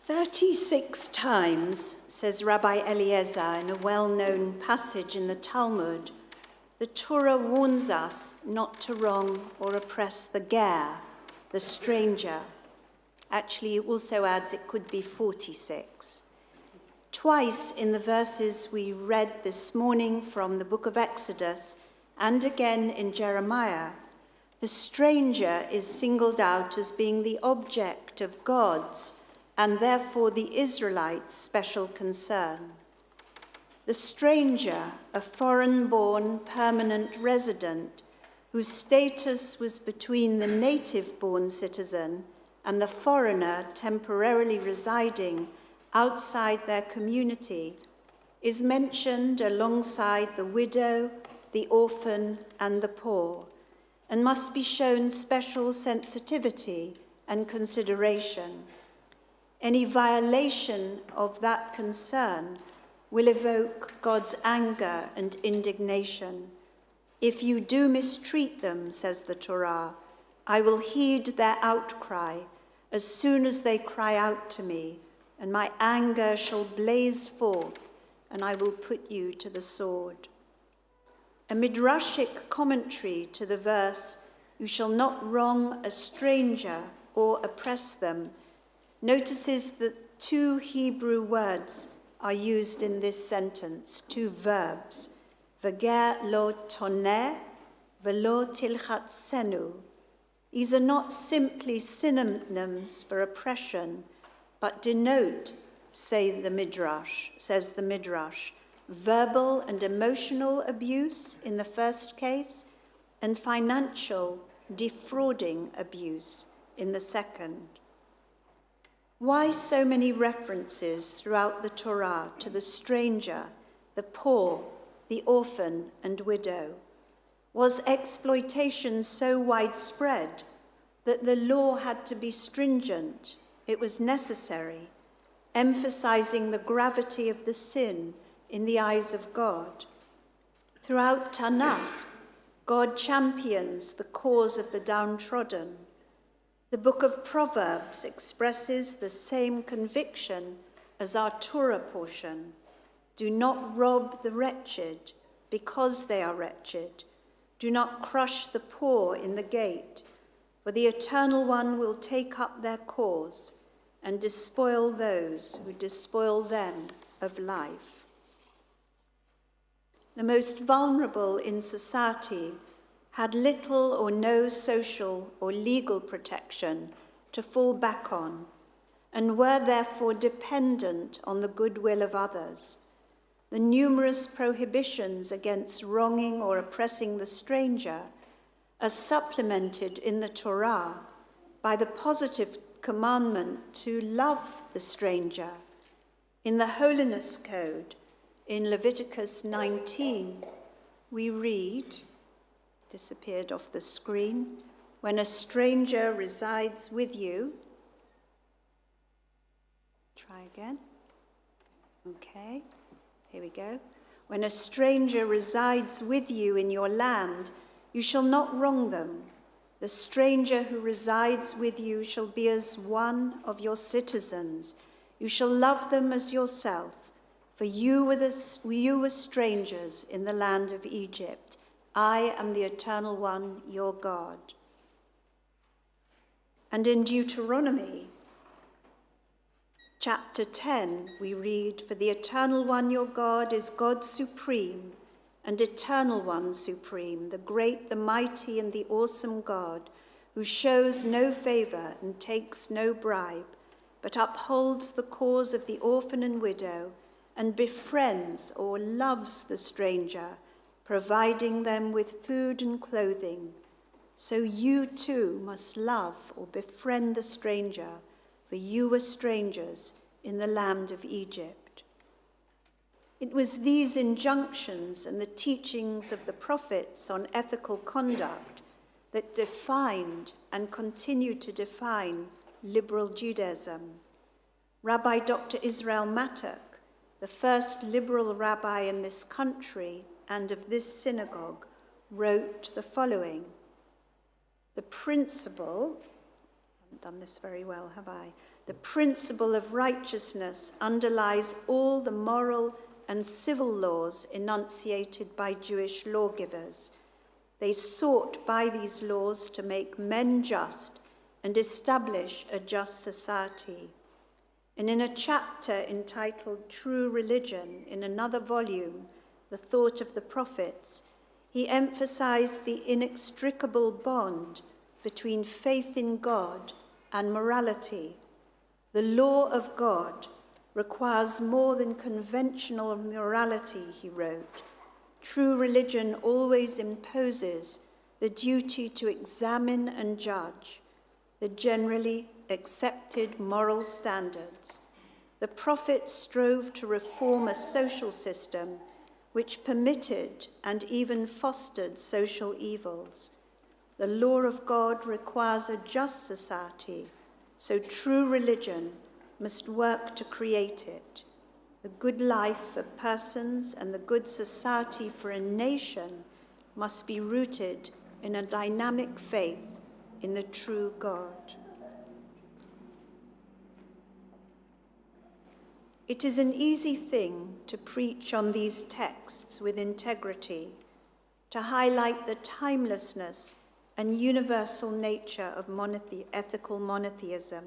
36 times, says Rabbi Eliezer in a well-known passage in the Talmud, the Torah warns us not to wrong or oppress the ger, the stranger. Actually, it also adds it could be 46. Twice in the verses we read this morning from the book of Exodus and again in Jeremiah, the stranger is singled out as being the object of God's and therefore the Israelites' special concern. The stranger, a foreign-born permanent resident whose status was between the native-born citizen and the foreigner temporarily residing outside their community, is mentioned alongside the widow, the orphan, and the poor, and must be shown special sensitivity and consideration. Any violation of that concern will evoke God's anger and indignation. If you do mistreat them, says the Torah, I will heed their outcry as soon as they cry out to me, and my anger shall blaze forth, and I will put you to the sword. A midrashic commentary to the verse, you shall not wrong a stranger or oppress them, notices that two Hebrew words are used in this sentence, two verbs, v'ger lo toneh v'lo tilchatzenu. These are not simply synonyms for oppression, but denote, says the Midrash, verbal and emotional abuse in the first case, and financial, defrauding abuse in the second. Why so many references throughout the Torah to the stranger, the poor, the orphan, and widow? Was exploitation so widespread that the law had to be stringent? It was necessary, emphasizing the gravity of the sin in the eyes of God. Throughout Tanakh, God champions the cause of the downtrodden. The book of Proverbs expresses the same conviction as our Torah portion. Do not rob the wretched because they are wretched. Do not crush the poor in the gate, for the Eternal One will take up their cause and despoil those who despoil them of life. The most vulnerable in society had little or no social or legal protection to fall back on, and were therefore dependent on the goodwill of others. The numerous prohibitions against wronging or oppressing the stranger are supplemented in the Torah by the positive commandment to love the stranger. In the Holiness Code, in Leviticus 19, we read, disappeared off the screen, when a stranger resides with you. Try again. Okay, here we go. When a stranger resides with you in your land, you shall not wrong them. The stranger who resides with you shall be as one of your citizens. You shall love them as yourself, for you were strangers in the land of Egypt. I am the Eternal One, your God. And in Deuteronomy, chapter 10, we read, for the Eternal One, your God, is God supreme and Eternal One supreme, the great, the mighty, and the awesome God, who shows no favor and takes no bribe, but upholds the cause of the orphan and widow, and befriends or loves the stranger, providing them with food and clothing. So you too must love or befriend the stranger, for you were strangers in the land of Egypt. It was these injunctions and the teachings of the prophets on ethical conduct that defined and continue to define liberal Judaism. Rabbi Dr. Israel Mattock, the first liberal rabbi in this country and of this synagogue, wrote the following: the principle, haven't done this very well, have I? The principle of righteousness underlies all the moral and civil laws enunciated by Jewish lawgivers. They sought by these laws to make men just and establish a just society. And in a chapter entitled True Religion, in another volume, The Thought of the Prophets, he emphasized the inextricable bond between faith in God and morality. The law of God requires more than conventional morality, he wrote. True religion always imposes the duty to examine and judge the generally accepted moral standards. The prophets strove to reform a social system which permitted and even fostered social evils. The law of God requires a just society, so true religion must work to create it. The good life for persons and the good society for a nation must be rooted in a dynamic faith in the true God. It is an easy thing to preach on these texts with integrity, to highlight the timelessness and universal nature of ethical monotheism.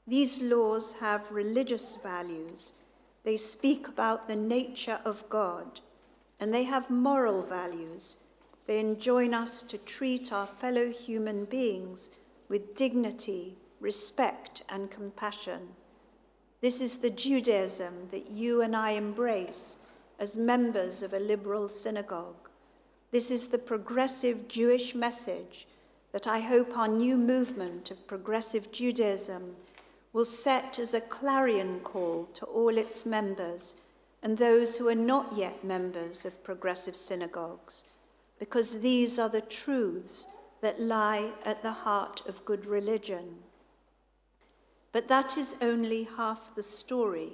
These laws have religious values. They speak about the nature of God, and they have moral values. They enjoin us to treat our fellow human beings with dignity, respect, and compassion. This is the Judaism that you and I embrace as members of a liberal synagogue. This is the progressive Jewish message that I hope our new movement of progressive Judaism will set as a clarion call to all its members and those who are not yet members of progressive synagogues, because these are the truths that lie at the heart of good religion. But that is only half the story,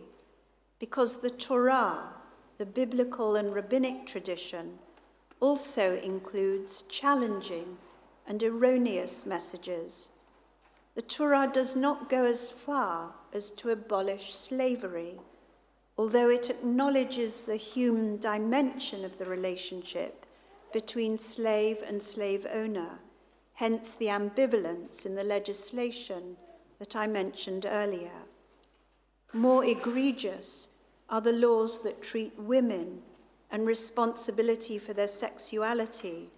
because the Torah, the biblical and rabbinic tradition, also includes challenging and erroneous messages. The Torah does not go as far as to abolish slavery, although it acknowledges the human dimension of the relationship between slave and slave owner, hence the ambivalence in the legislation that I mentioned earlier. More egregious are the laws that treat women and responsibility for their sexuality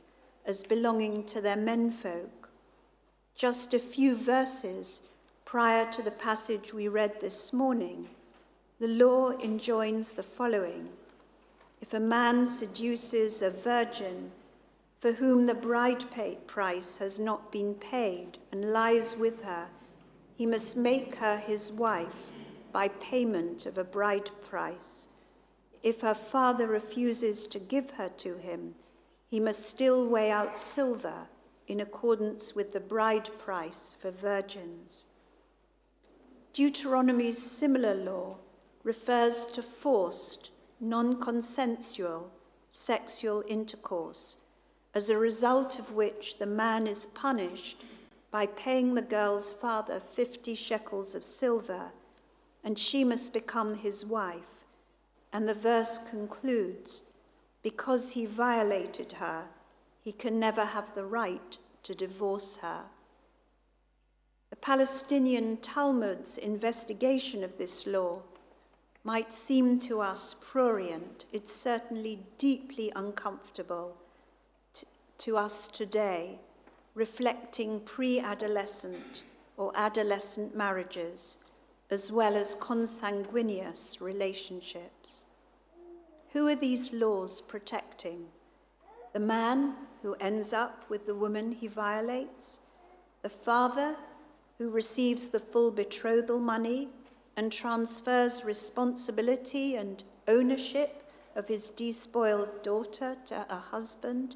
as belonging to their menfolk. Just a few verses prior to the passage we read this morning, the law enjoins the following: if a man seduces a virgin for whom the bride price has not been paid and lies with her, he must make her his wife by payment of a bride price. If her father refuses to give her to him, he must still weigh out silver in accordance with the bride price for virgins. Deuteronomy's similar law refers to forced, non-consensual sexual intercourse, as a result of which the man is punished by paying the girl's father 50 shekels of silver, and she must become his wife. And the verse concludes, because he violated her, he can never have the right to divorce her. The Palestinian Talmud's investigation of this law might seem to us prurient. It's certainly deeply uncomfortable to us today, reflecting pre-adolescent or adolescent marriages, as well as consanguineous relationships. Who are these laws protecting? The man who ends up with the woman he violates? The father who receives the full betrothal money and transfers responsibility and ownership of his despoiled daughter to a husband?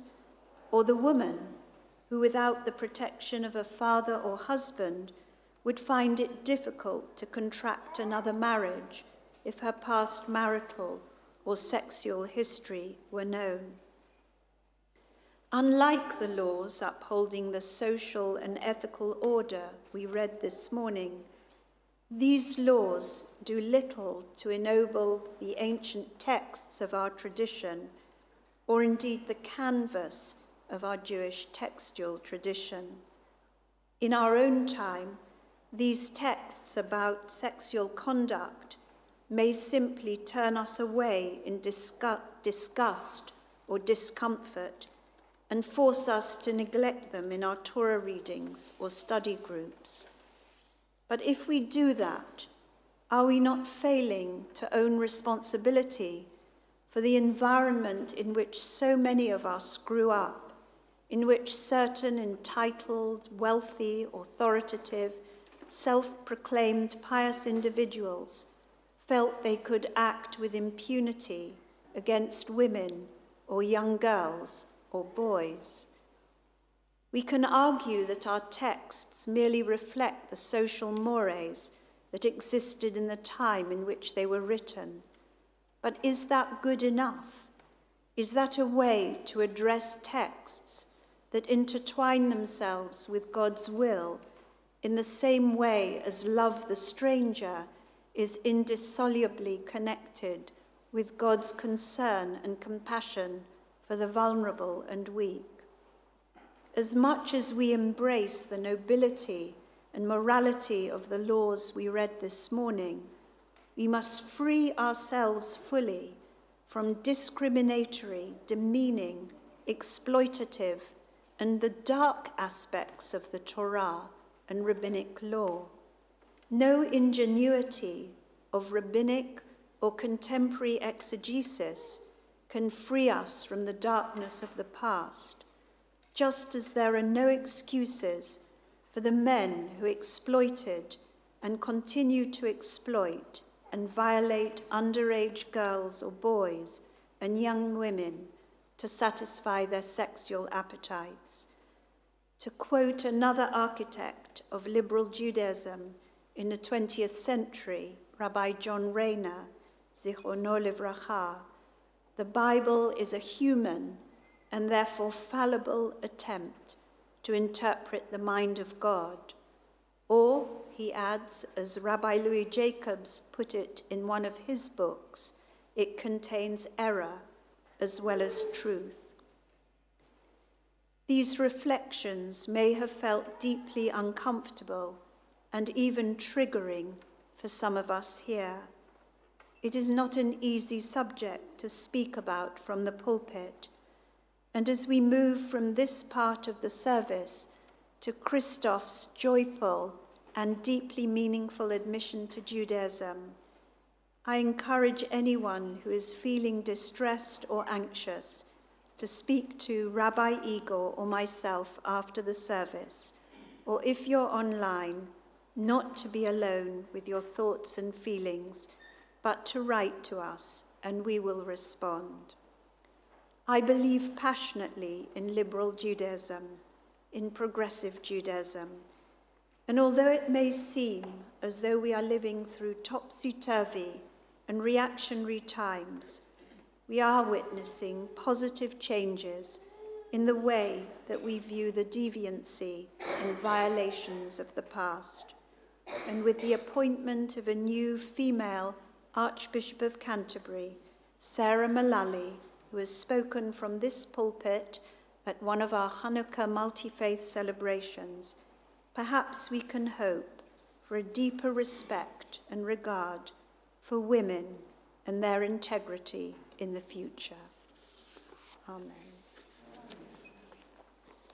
Or the woman who, without the protection of a father or husband, would find it difficult to contract another marriage if her past marital or sexual history were known? Unlike the laws upholding the social and ethical order we read this morning, these laws do little to ennoble the ancient texts of our tradition, or indeed the canvas of our Jewish textual tradition. In our own time, these texts about sexual conduct may simply turn us away in disgust or discomfort and force us to neglect them in our Torah readings or study groups. But if we do that, are we not failing to own responsibility for the environment in which so many of us grew up, in which certain entitled, wealthy, authoritative, self-proclaimed pious individuals felt they could act with impunity against women or young girls or boys? We can argue that our texts merely reflect the social mores that existed in the time in which they were written. But is that good enough? Is that a way to address texts that intertwine themselves with God's will in the same way as love the stranger is indissolubly connected with God's concern and compassion for the vulnerable and weak? As much as we embrace the nobility and morality of the laws we read this morning, we must free ourselves fully from discriminatory, demeaning, exploitative, and the dark aspects of the Torah and rabbinic law. No ingenuity of rabbinic or contemporary exegesis can free us from the darkness of the past, just as there are no excuses for the men who exploited and continue to exploit and violate underage girls or boys and young women to satisfy their sexual appetites. To quote another architect of liberal Judaism in the 20th century, Rabbi John Rayner, Zichrono Livracha, the Bible is a human and therefore fallible attempt to interpret the mind of God. Or, he adds, as Rabbi Louis Jacobs put it in one of his books, it contains error as well as truth. These reflections may have felt deeply uncomfortable and even triggering for some of us here. It is not an easy subject to speak about from the pulpit, and as we move from this part of the service to Christoph's joyful and deeply meaningful admission to Judaism, I encourage anyone who is feeling distressed or anxious to speak to Rabbi Igor or myself after the service, or if you're online, not to be alone with your thoughts and feelings, but to write to us and we will respond. I believe passionately in liberal Judaism, in progressive Judaism, and although it may seem as though we are living through topsy-turvy and reactionary times, we are witnessing positive changes in the way that we view the deviancy and violations of the past. And with the appointment of a new female Archbishop of Canterbury, Sarah Mullally, who has spoken from this pulpit at one of our Hanukkah multi-faith celebrations, perhaps we can hope for a deeper respect and regard for women and their integrity in the future. Amen.